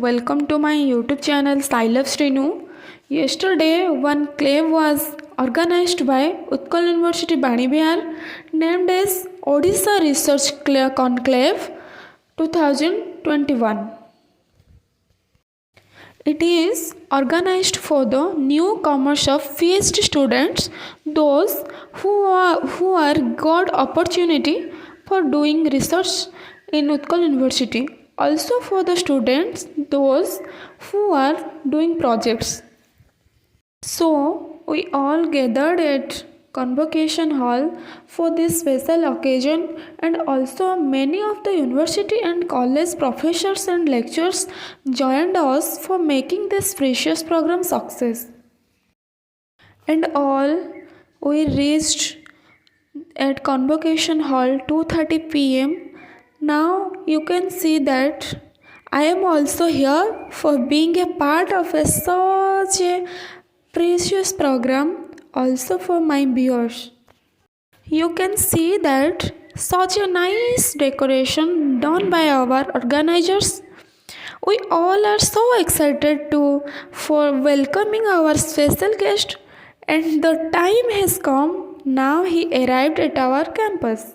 welcome to my YouTube channel Stylab Srinu. Yesterday, one clave was organized by Utkal University Bani Bihar named as Odisha Research Conclave 2021. It is organized for the newcomers of PhD students, those who are got opportunity for doing research in Utkal University. Also for the students, those who are doing projects. So we all gathered at Convocation Hall for this special occasion, and also many of the university and college professors and lecturers joined us for making this precious program success. And all we reached at Convocation Hall 2:30 p.m. Now you can see that I am also here for being a part of such a precious program, also for my viewers. You can see that such a nice decoration done by our organizers. We all are so excited for welcoming our special guest, and the time has come. Now he arrived at our campus.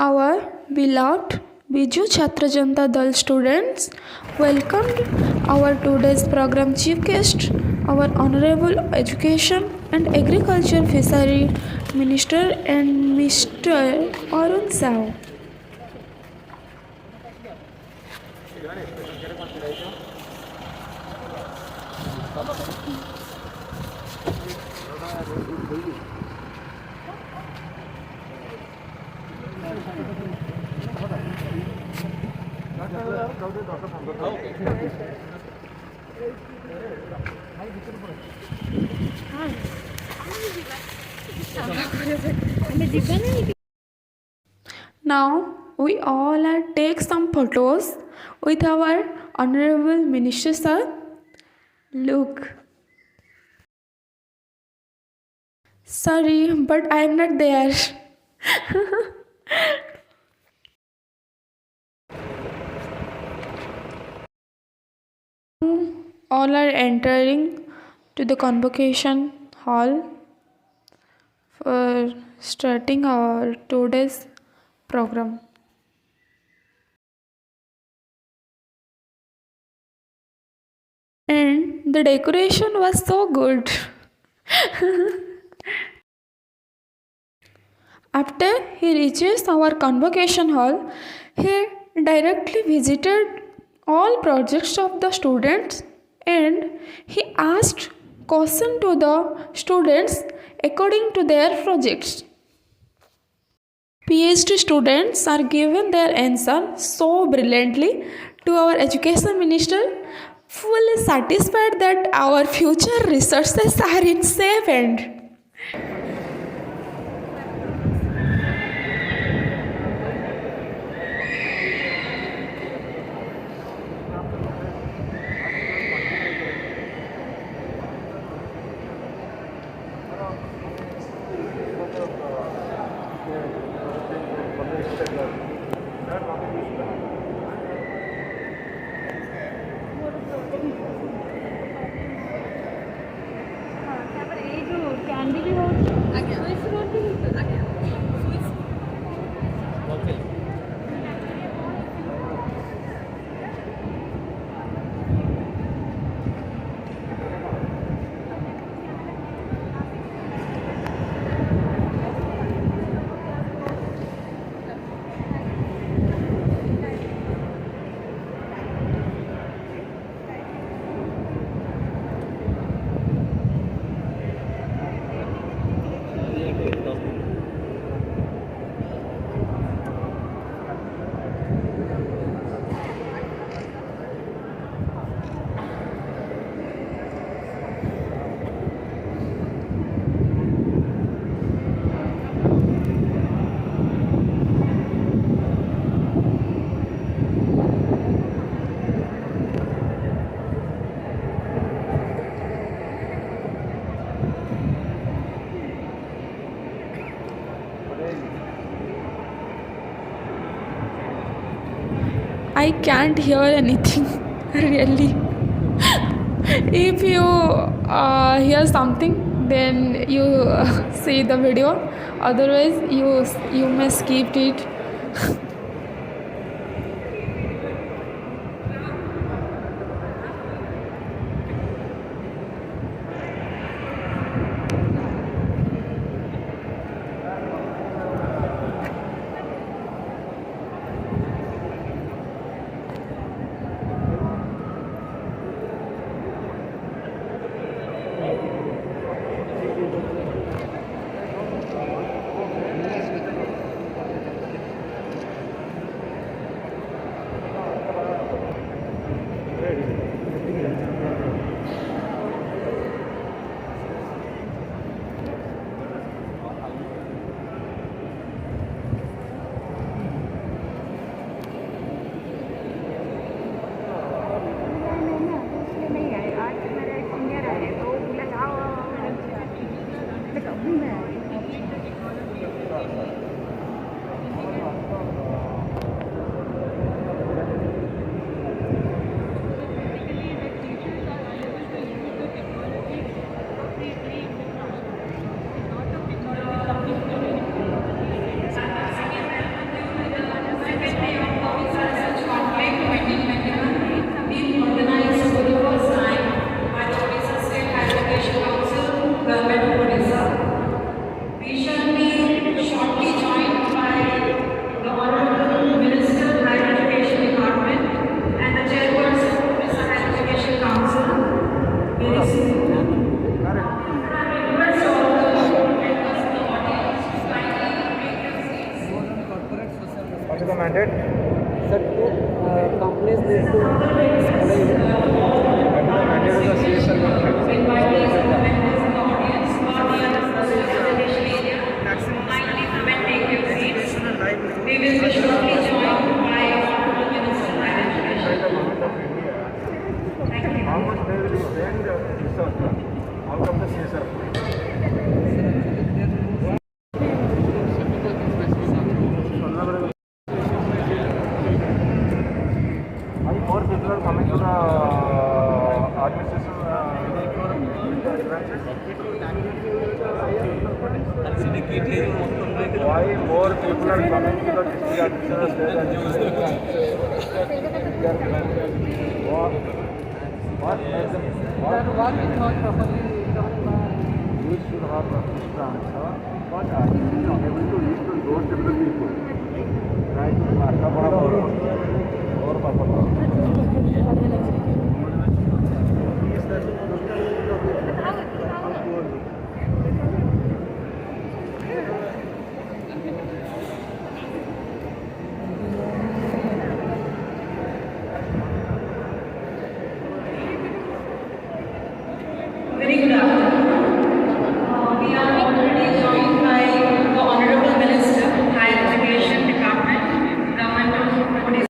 Our beloved Biju Chhatra Janata Dal students welcomed our today's program chief guest, our Honorable Education and Agriculture Fishery Minister and Mr. Arun Sahu. Now we all are take some photos with our Honorable Minister sir. Look. Sorry, but I am not there. All are entering to the convocation hall for starting our today's program. And the decoration was so good. After he reaches our convocation hall, he directly visited all projects of the students, and he asked questions to the students according to their projects. PhD students are given their answer so brilliantly to our education minister, fully satisfied that our future resources are in safe hand. I can't hear anything really. If you hear something, then you see the video. Otherwise, you may skip it. What is the mandate? Sir, companies need to follow you. What is the mandate of the CSR government? We will be shortly joined by Honorable Minister of Higher Education. How much they will spend research out of the CSR? More people are coming to the administration why more people are coming to the district administration? What makes them? You should have a answer. But are you not able to reach to those different people? Try to very good afternoon. We are already joined by the Honorable Minister, Higher Education Department, Government of Odisha.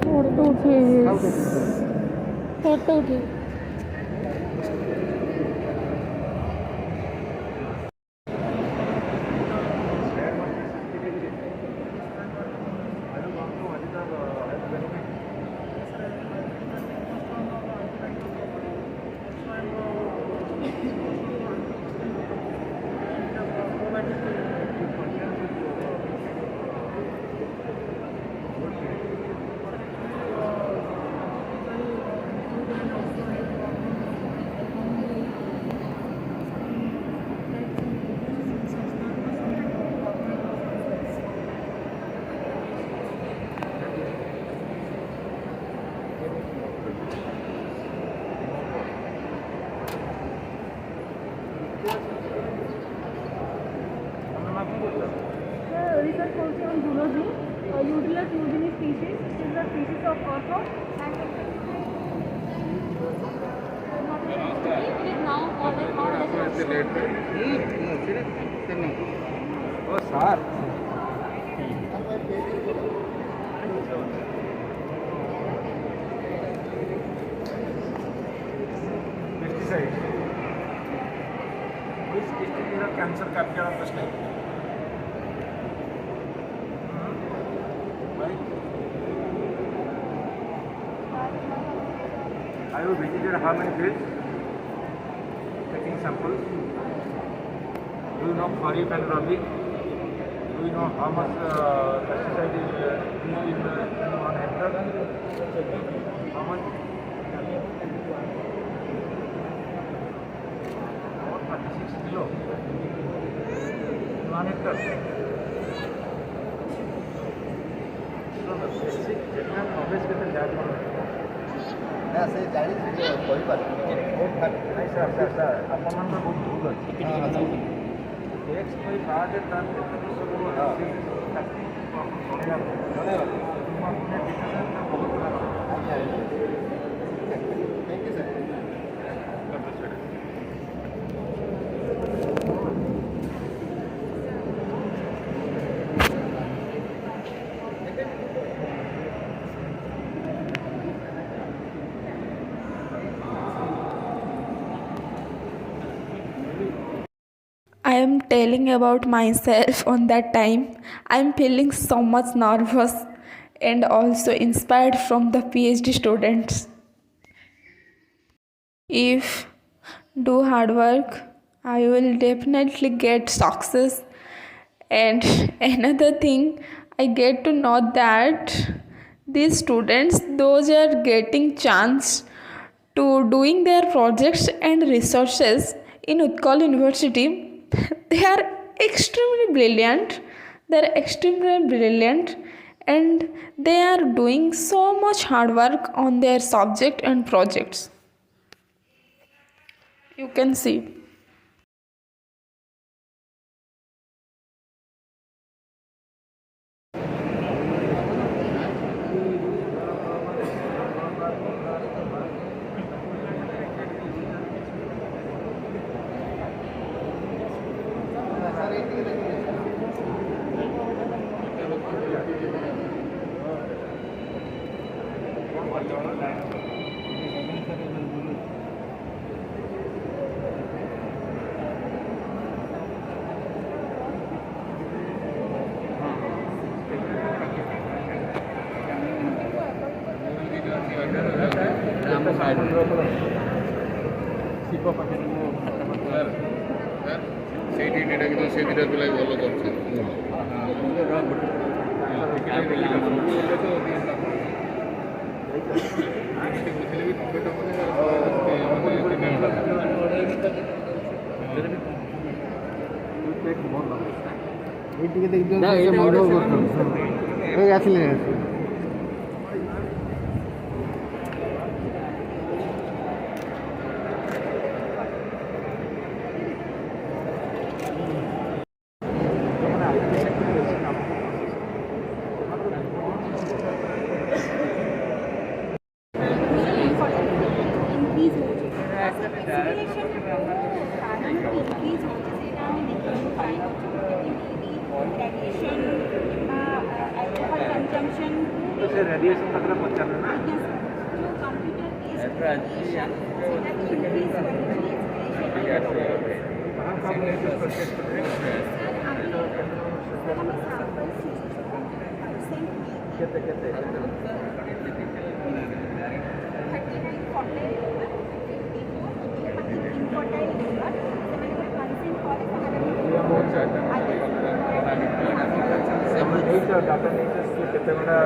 Photo उठे Research also on zoology, Eudilus eugeni species, which is the species of ortho and ओ सर pesticide. Which district is the cancer capital of the state? Right? Have you visited how many fields? Taking samples. Do you know Kharif and Rabi? Do you know how much pesticide is used in 1 hectare? How much? 36 kilo. 1 hectare. No, the basic general knowledge के तो जान पड़ो. ना से जानी से कोई बात नहीं सर अपन मन में बहुत भूल है. टेक्स्ट कोई बात है तब तो सब वो चलेगा. तुम अपने डिसीजन में बहुत बड़ा. Thank you sir I am telling about myself on that time. I am feeling so much nervous and also inspired from the PhD students. If do hard work, I will definitely get success. And another thing, I get to know that these students, those are getting chance to doing their projects and researches in Utkal University. They are extremely brilliant. And they are doing so much hard work on their subject and projects. You can see. Radiation खतरा पहुंचा रहा है data नहीं कितने बड़ा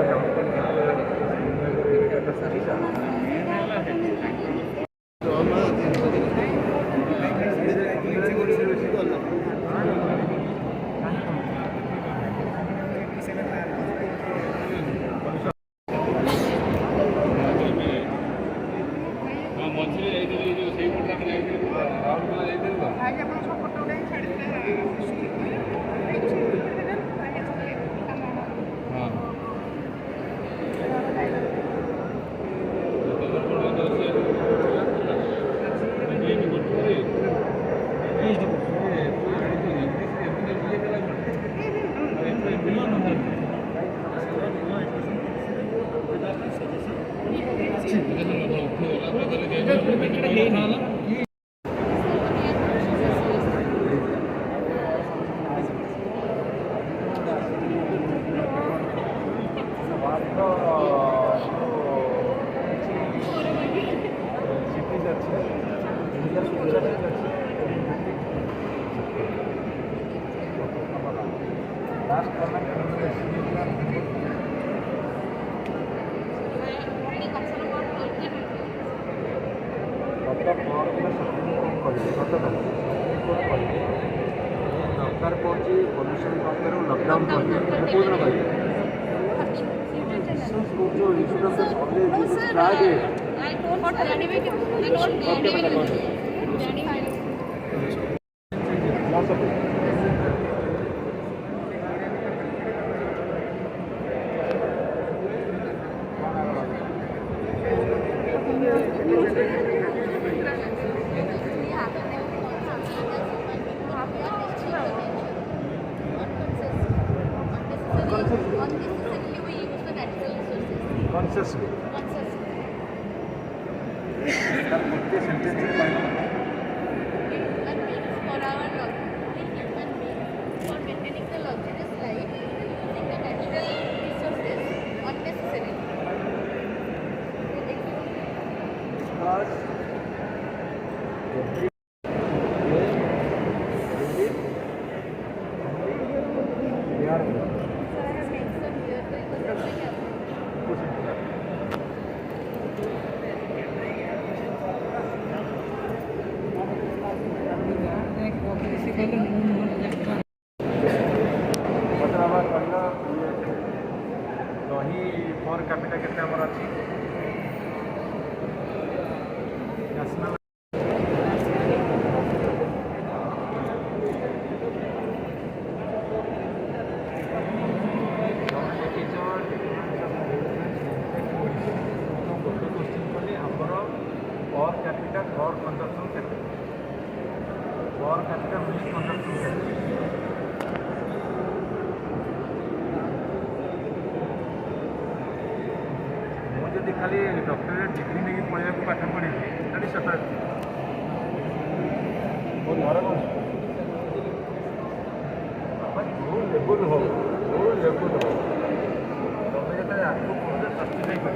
सरकार पहुँची pollution कम करो लॉकडाउन कर कौन करेंगे जो insurance consciously. For our human beings, for maintaining the luxurious life, using the natural resources unnecessarily. Because they are So I have mentioned here the ecosystem. दही पर कैपिटा केते हमर अछि नेशनल पर कैपिटा घर consumption केते per capita milk consumption केते मुझे खाली doctorate degree नहीं पढ़ा पाठ पढ़ी खाली सत जो लेवल हो तुम्हें जो आगे पढ़े सस्टेन कर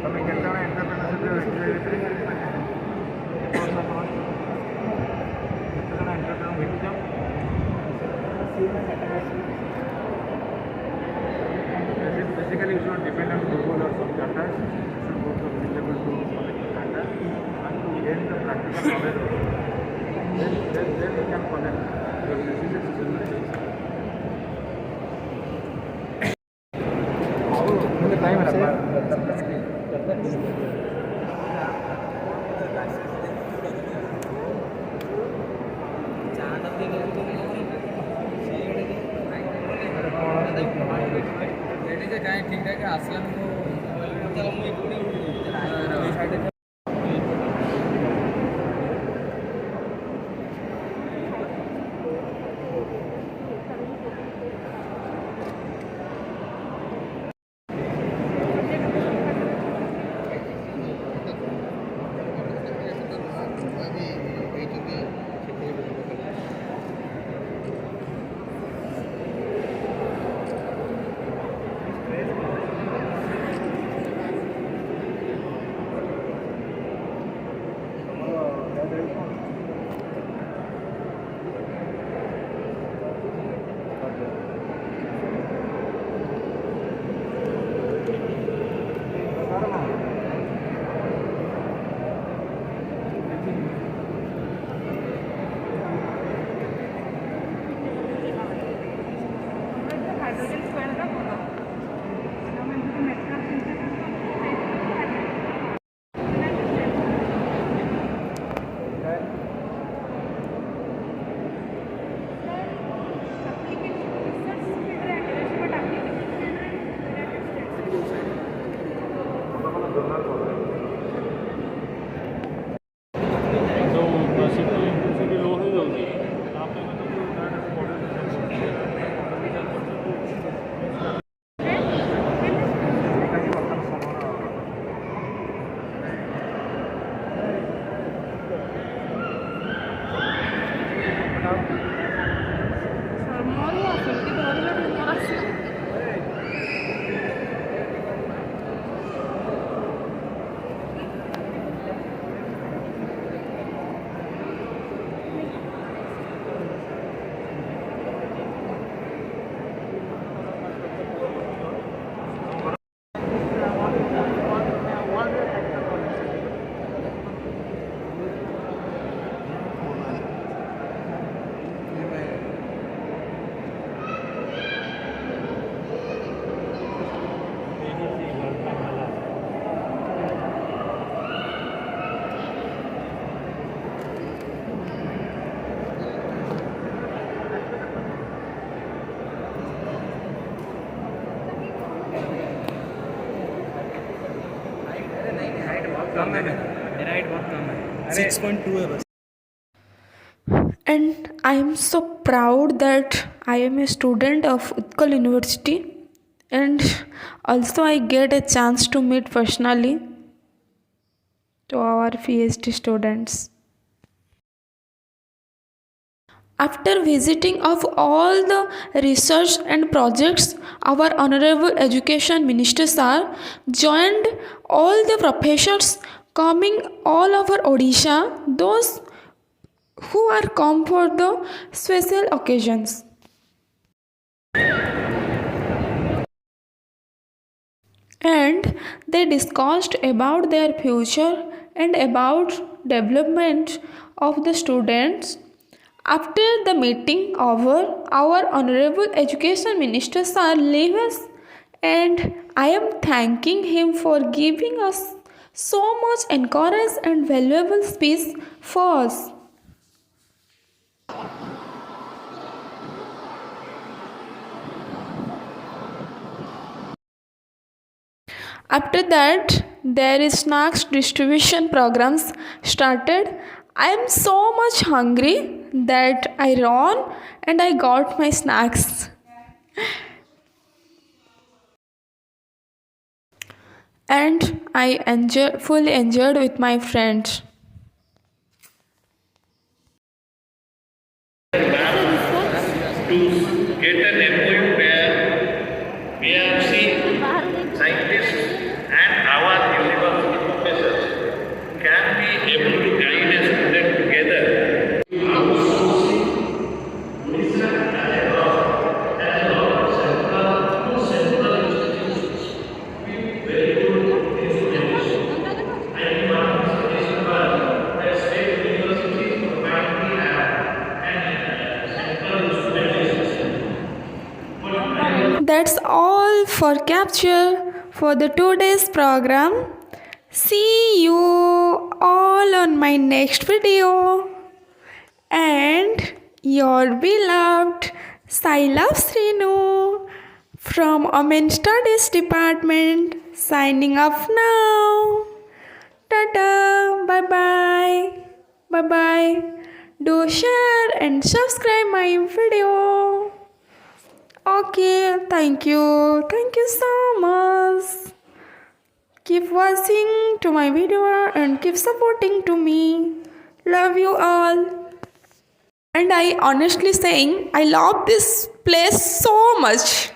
तुम्हें केतना एंटरप्रेन्योरशिप केतना entrepreneur भेटुछ basically you should depend on Google or some data. You should go to a available to collect the data and to gain the practical knowledge of it. Then you can connect your diseases to the time ठीक ठाक आसलाम कम है right बहुत कम है 6.2 है बस. And I am so proud that I am a student of Utkal University, and also I get a chance to meet personally to our PhD students. After visiting of all the research and projects, our Honorable Education Minister Sir joined all the professors coming all over Odisha, those who are come for the special occasions. And they discussed about their future and about development of the students. After the meeting over, our Honorable Education Minister Sir leave us, and I am thanking him for giving us so much encourage and valuable speech for us. After that, there is snacks distribution programs started. I am so much hungry that I ran and I got my snacks. And I fully enjoyed with my friends. To get an MOU where BRC scientists and our university professors can be able to guide a student together. That's all for capture for the today's program. See you all on my next video. And your beloved Sailab Srinu from Women Studies Department signing off now. Tata, bye bye. Bye bye. Do share and subscribe my video. Okay, thank you. Thank you so much. Keep watching to my video and keep supporting to me. Love you all. And I honestly saying I love this place so much.